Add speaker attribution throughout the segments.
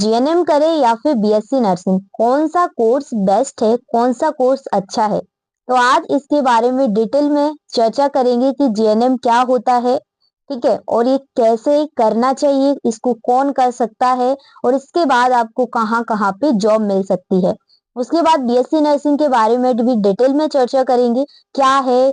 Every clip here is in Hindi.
Speaker 1: जीएनएम करें या फिर बीएससी नर्सिंग, कौन सा कोर्स बेस्ट है, कौन सा कोर्स अच्छा है? तो आज इसके बारे में डिटेल में चर्चा करेंगे कि जीएनएम क्या होता है, ठीक है, और ये कैसे करना चाहिए, इसको कौन कर सकता है, और इसके बाद आपको कहाँ कहाँ पे जॉब मिल सकती है। उसके बाद बीएससी नर्सिंग के बारे में भी डिटेल में चर्चा करेंगे, क्या है,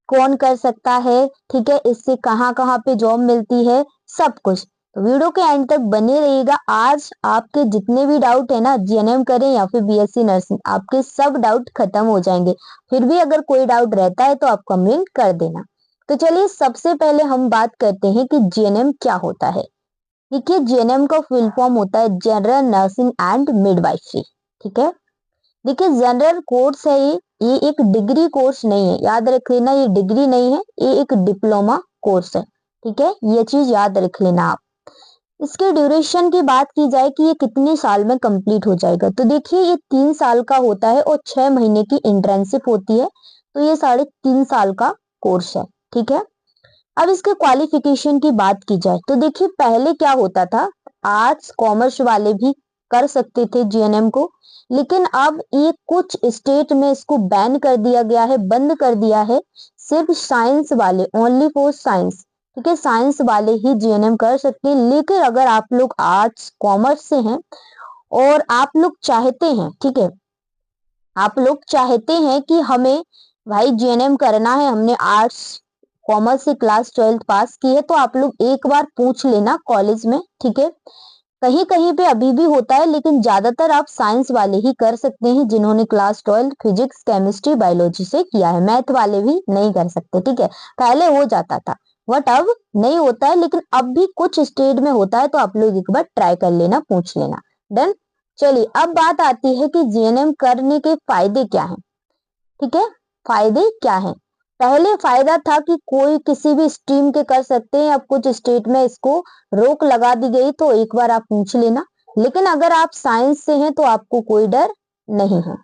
Speaker 1: कौन कर सकता है, ठीक है, इससे कहाँ कहाँ पे जॉब मिलती है, सब कुछ। तो वीडियो के एंड तक बने रहिएगा। आज आपके जितने भी डाउट है ना, जीएनएम करें या फिर बीएससी नर्सिंग, आपके सब डाउट खत्म हो जाएंगे। फिर भी अगर कोई डाउट रहता है तो आप कमेंट कर देना। तो चलिए सबसे पहले हम बात करते हैं कि जीएनएम क्या होता है। देखिए, जीएनएम का फुल फॉर्म होता है जनरल नर्सिंग एंड मिडवाइफरी, ठीक है। देखिए, जनरल कोर्स है ये एक डिग्री कोर्स नहीं है, याद रख लेना, ये डिग्री नहीं है, ये एक डिप्लोमा कोर्स है, ठीक है, ये चीज याद रख लेना आप। इसके ड्यूरेशन की बात की जाए कि ये कितने साल में कंप्लीट हो जाएगा, तो देखिए ये 3 साल का होता है और 6 महीने की इंटर्नशिप होती है, तो ये 3.5 साल का कोर्स है, ठीक है। अब इसके क्वालिफिकेशन की बात की जाए तो देखिए, पहले क्या होता था, आर्ट्स कॉमर्स वाले भी कर सकते थे जीएनएम को, लेकिन अब ये कुछ स्टेट में इसको बैन कर दिया गया है, बंद कर दिया है। सिर्फ साइंस वाले, ओनली फॉर साइंस, ठीक है, साइंस वाले ही जीएनएम कर सकते हैं। लेकिन अगर आप लोग आर्ट्स कॉमर्स से हैं और आप लोग चाहते हैं, ठीक है, आप लोग चाहते हैं कि हमें भाई जीएनएम करना है, हमने आर्ट्स कॉमर्स से क्लास 12th पास की है, तो आप लोग एक बार पूछ लेना कॉलेज में, ठीक है। कहीं कहीं पे अभी भी होता है, लेकिन ज्यादातर आप साइंस वाले ही कर सकते हैं जिन्होंने क्लास 12 फिजिक्स केमिस्ट्री बायोलॉजी से किया है, मैथ वाले भी नहीं कर सकते, ठीक है। पहले हो जाता था, बट अब नहीं होता है, लेकिन अब भी कुछ स्टेट में होता है, तो आप लोग एक बार ट्राई कर लेना, पूछ लेना। डन। चलिए अब बात आती है कि जीएनएम करने के फायदे क्या हैं, ठीक है। फायदे क्या हैं? पहले फायदा था कि कोई किसी भी स्ट्रीम के कर सकते हैं, अब कुछ स्टेट में इसको रोक लगा दी गई, तो एक बार आप पूछ लेना। लेकिन अगर आप साइंस से हैं तो आपको कोई डर नहीं है,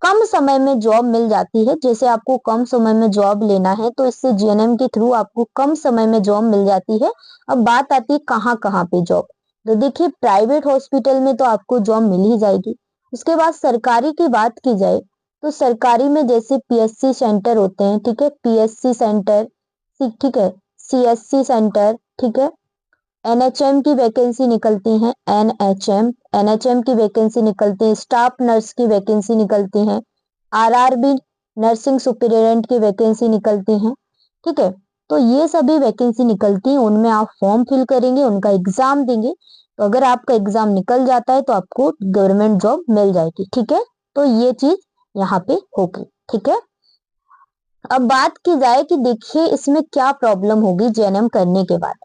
Speaker 1: कम समय में जॉब मिल जाती है। जैसे आपको कम समय में जॉब लेना है तो इससे जीएनएम के थ्रू आपको कम समय में जॉब मिल जाती है। अब बात आती है कहाँ कहाँ पे जॉब, तो देखिए प्राइवेट हॉस्पिटल में तो आपको जॉब मिल ही जाएगी। उसके बाद सरकारी की बात की जाए तो सरकारी में जैसे पीएससी सेंटर होते हैं, ठीक है, पीएससी सेंटर, ठीक है, सीएससी सेंटर, ठीक है, एनएचएम की वैकेंसी निकलती हैं, एनएचएम की वैकेंसी निकलती है, स्टाफ नर्स की वैकेंसी निकलती हैं, आरआरबी नर्सिंग सुपरिटेंडेंट की वैकेंसी निकलती हैं, ठीक है। तो ये सभी वैकेंसी निकलती हैं, उनमें आप फॉर्म फिल करेंगे, उनका एग्जाम देंगे, तो अगर आपका एग्जाम निकल जाता है तो आपको गवर्नमेंट जॉब मिल जाएगी, ठीक है। तो ये चीज यहाँ पे होगी, ठीक है। अब बात की जाए कि देखिए इसमें क्या प्रॉब्लम होगी जीएनएम करने के बाद,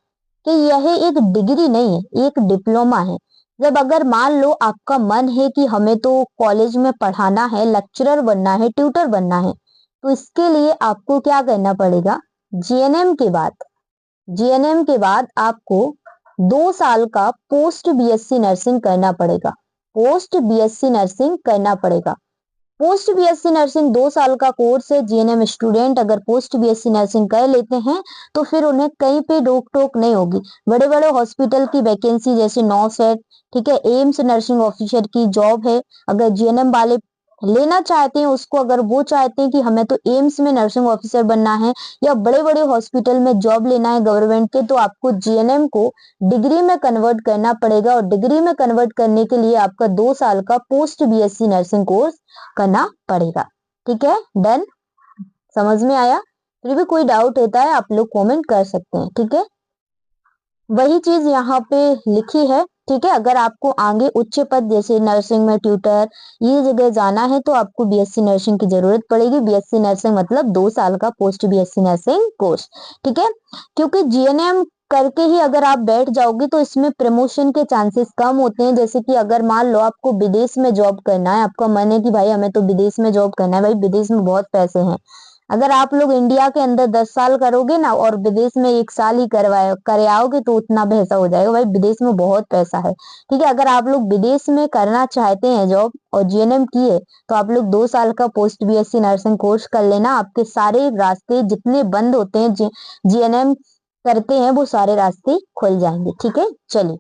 Speaker 1: कि यह एक डिग्री नहीं है, एक डिप्लोमा है। जब अगर मान लो आपका मन है कि हमें तो कॉलेज में पढ़ाना है, लेक्चरर बनना है, ट्यूटर बनना है, तो इसके लिए आपको क्या करना पड़ेगा, जीएनएम के बाद, जीएनएम के बाद आपको 2 साल का पोस्ट बीएससी नर्सिंग करना पड़ेगा, पोस्ट बीएससी नर्सिंग करना पड़ेगा। पोस्ट बीएससी नर्सिंग 2 साल का कोर्स है। जीएनएम स्टूडेंट अगर पोस्ट बीएससी नर्सिंग कर लेते हैं तो फिर उन्हें कहीं पे रोक टोक नहीं होगी। बड़े बड़े हॉस्पिटल की वैकेंसी जैसे नॉसेट, ठीक है, एम्स नर्सिंग ऑफिसर की जॉब है, अगर जीएनएम वाले लेना चाहते हैं उसको, अगर वो चाहते हैं कि हमें तो एम्स में नर्सिंग ऑफिसर बनना है या बड़े बड़े हॉस्पिटल में जॉब लेना है गवर्नमेंट के, तो आपको जीएनएम को डिग्री में कन्वर्ट करना पड़ेगा, और डिग्री में कन्वर्ट करने के लिए आपका 2 साल का पोस्ट बीएससी नर्सिंग कोर्स करना पड़ेगा, ठीक है। डन, समझ में आया? फिर भी कोई डाउट होता है आप लोग कमेंट कर सकते हैं, ठीक है। वही चीज यहाँ पे लिखी है, ठीक है। अगर आपको आगे उच्च पद जैसे नर्सिंग में ट्यूटर ये जगह जाना है तो आपको बीएससी नर्सिंग की जरूरत पड़ेगी। बीएससी नर्सिंग मतलब 2 साल का पोस्ट बीएससी नर्सिंग कोर्स, ठीक है। क्योंकि जीएनएम करके ही अगर आप बैठ जाओगे तो इसमें प्रमोशन के चांसेस कम होते हैं। जैसे कि अगर मान लो आपको विदेश में जॉब करना है, आपका मन है कि भाई हमें तो विदेश में जॉब करना है, भाई विदेश में बहुत पैसे हैं। अगर आप लोग इंडिया के अंदर 10 साल करोगे ना और विदेश में 1 साल ही करवाए करे आओगे तो उतना पैसा हो जाएगा, भाई विदेश में बहुत पैसा है, ठीक है। अगर आप लोग विदेश में करना चाहते हैं जॉब और जीएनएम किए तो आप लोग 2 साल का पोस्ट बीएससी नर्सिंग कोर्स कर लेना, आपके सारे रास्ते जितने बंद होते हैं जीएनएम करते हैं वो सारे रास्ते खुल जाएंगे, ठीक है। चलिए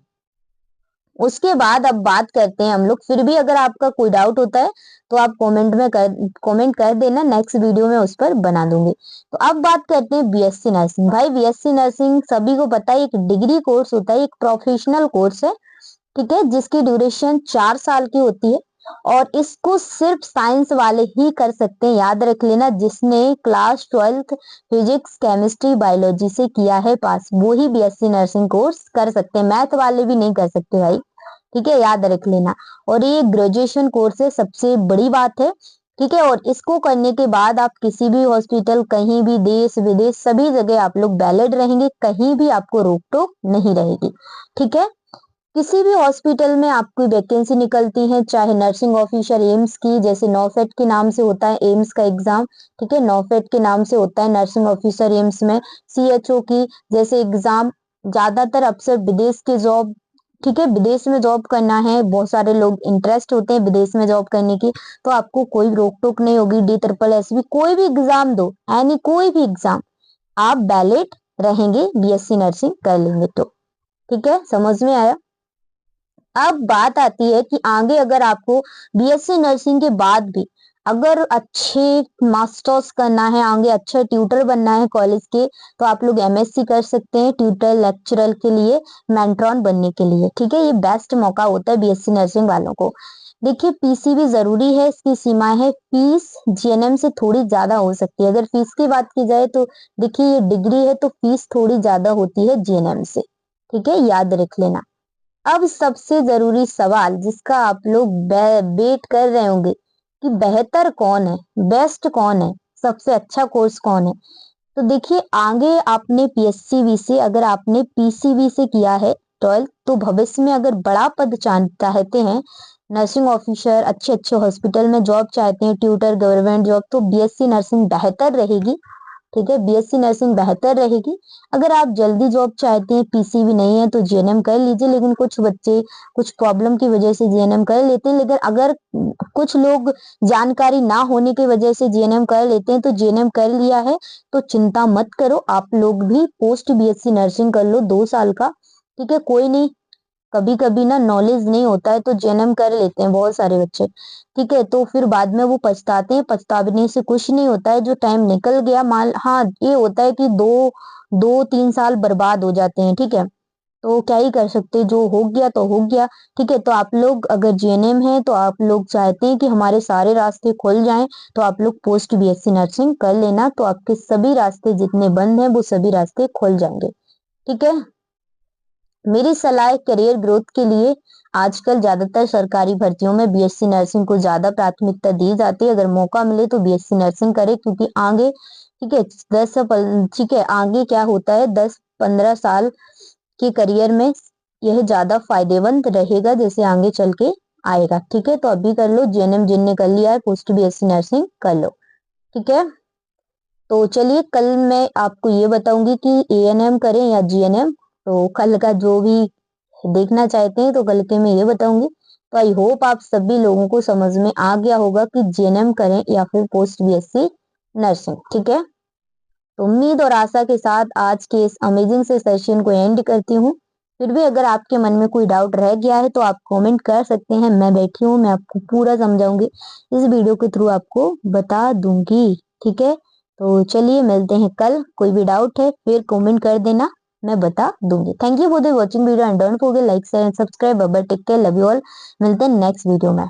Speaker 1: उसके बाद अब बात करते हैं हम लोग, फिर भी अगर आपका कोई डाउट होता है तो आप कमेंट कर देना, नेक्स्ट वीडियो में उस पर बना दूंगी। तो अब बात करते हैं बीएससी नर्सिंग। भाई बीएससी नर्सिंग सभी को पता है एक डिग्री कोर्स होता है, एक प्रोफेशनल कोर्स है, ठीक है, जिसकी ड्यूरेशन 4 साल की होती है और इसको सिर्फ साइंस वाले ही कर सकते हैं, याद रख लेना। जिसने class 12th physics chemistry biology से किया है पास, वो ही बीएससी नर्सिंग कोर्स कर सकते हैं, मैथ वाले भी नहीं कर सकते भाई, ठीक है, याद रख लेना। और ये ग्रेजुएशन कोर्स है, सबसे बड़ी बात है, ठीक है। और इसको करने के बाद आप किसी भी हॉस्पिटल, कहीं भी, देश विदेश सभी जगह आप लोग वैलिड रहेंगे, कहीं भी आपको रोक टोक नहीं रहेगी, ठीक है। किसी भी हॉस्पिटल में आपकी वैकेंसी निकलती है, चाहे नर्सिंग ऑफिसर एम्स की, जैसे नॉफेट के नाम से होता है एम्स का एग्जाम, ठीक है, नॉफेट के नाम से होता है नर्सिंग ऑफिसर एम्स में, सीएचओ की जैसे एग्जाम, ज्यादातर अक्सर विदेश के जॉब, ठीक है, विदेश में जॉब करना है, बहुत सारे लोग इंटरेस्ट होते हैं विदेश में जॉब करने की, तो आपको कोई रोक टोक नहीं होगी। DSSS कोई भी एग्जाम दो, यानी कोई भी एग्जाम, आप वैलिड रहेंगे बीएससी नर्सिंग कर लेंगे तो, ठीक है, समझ में आया। अब बात आती है कि आगे अगर आपको बीएससी नर्सिंग के बाद भी अगर अच्छे मास्टर्स करना है, आगे अच्छा ट्यूटर बनना है कॉलेज के, तो आप लोग एमएससी कर सकते हैं ट्यूटर लेक्चरर के लिए, मेंटरॉन बनने के लिए, ठीक है। ये बेस्ट मौका होता है बीएससी नर्सिंग वालों को। देखिए पीसी भी जरूरी है, इसकी सीमाएं है, फीस जीएनएम से थोड़ी ज्यादा हो सकती है। अगर फीस की बात की जाए तो देखिए ये डिग्री है तो फीस थोड़ी ज्यादा होती है जीएनएम से, ठीक है, याद रख लेना। अब सबसे जरूरी सवाल जिसका आप लोग वेट कर रहे होंगे कि बेहतर कौन है, बेस्ट कौन है, सबसे अच्छा कोर्स कौन है। तो देखिए आगे आपने पीएससीबी से, अगर आपने पीसीबी से किया है 12th, तो भविष्य में अगर बड़ा पद चाहते हैं, नर्सिंग ऑफिसर, अच्छे अच्छे हॉस्पिटल में जॉब चाहते हैं, ट्यूटर, गवर्नमेंट जॉब, तो बीएससी नर्सिंग बेहतर रहेगी, ठीक है, बीएससी नर्सिंग बेहतर रहेगी। अगर आप जल्दी जॉब चाहते हैं, पीसीबी नहीं है, तो जीएनएम कर लीजिए, लेकिन कुछ बच्चे कुछ प्रॉब्लम की वजह से जीएनएम कर लेते हैं, लेकिन अगर कुछ लोग जानकारी ना होने की वजह से जीएनएम कर लेते हैं, तो जीएनएम कर लिया है तो चिंता मत करो, आप लोग भी पोस्ट बीएससी नर्सिंग कर लो 2 साल का, ठीक है, कोई नहीं। कभी कभी ना नॉलेज नहीं होता है तो जन्म कर लेते हैं बहुत सारे बच्चे, ठीक है, तो फिर बाद में वो पछताते हैं, पछताने से कुछ नहीं होता है, जो टाइम निकल गया मान, हाँ ये होता है कि 2-3 साल बर्बाद हो जाते हैं, ठीक है, तो क्या ही कर सकते हैं, जो हो गया तो हो गया, ठीक है। तो आप लोग अगर जीएनएम है तो आप लोग चाहते हैं कि हमारे सारे रास्ते खुल जाएं, तो आप लोग पोस्ट बीएससी नर्सिंग कर लेना, तो आपके सभी रास्ते जितने बंद हैं वो सभी रास्ते खुल जाएंगे, ठीक है। मेरी सलाह है करियर ग्रोथ के लिए, आजकल ज्यादातर सरकारी भर्तियों में बीएससी नर्सिंग को ज्यादा प्राथमिकता दी जाती है। अगर मौका मिले तो बीएससी नर्सिंग करें, क्योंकि आगे, ठीक है, ठीक है, आगे क्या होता है 10-15 साल के करियर में यह ज्यादा फायदेमंद रहेगा, जैसे आगे चल के आएगा, ठीक है। तो अभी कर लो, जीएनएम जिनने कर लिया है पोस्ट बीएससी नर्सिंग कर लो, ठीक है। तो चलिए कल मैं आपको ये बताऊंगी कि एएनएम करें या जीएनएम, तो कल का जो भी देखना चाहते हैं तो कल के मैं ये बताऊंगी। तो आई होप आप सभी लोगों को समझ में आ गया होगा कि जीएनएम करें या फिर पोस्ट बीएससी नर्सिंग, ठीक है। तो उम्मीद और आशा के साथ आज के इस अमेजिंग से सेशन को एंड करती हूँ। फिर भी अगर आपके मन में कोई डाउट रह गया है तो आप कमेंट कर सकते हैं, मैं बैठी हूँ, मैं आपको पूरा समझाऊंगी, इस वीडियो के थ्रू आपको बता दूंगी, ठीक है। तो चलिए मिलते हैं कल, कोई भी डाउट है फिर कमेंट कर देना, मैं बता दूंगी। Thank you for the watching video and don't forget like share and subscribe. Bye bye, take care, love you all, मिलते हैं नेक्स्ट वीडियो में।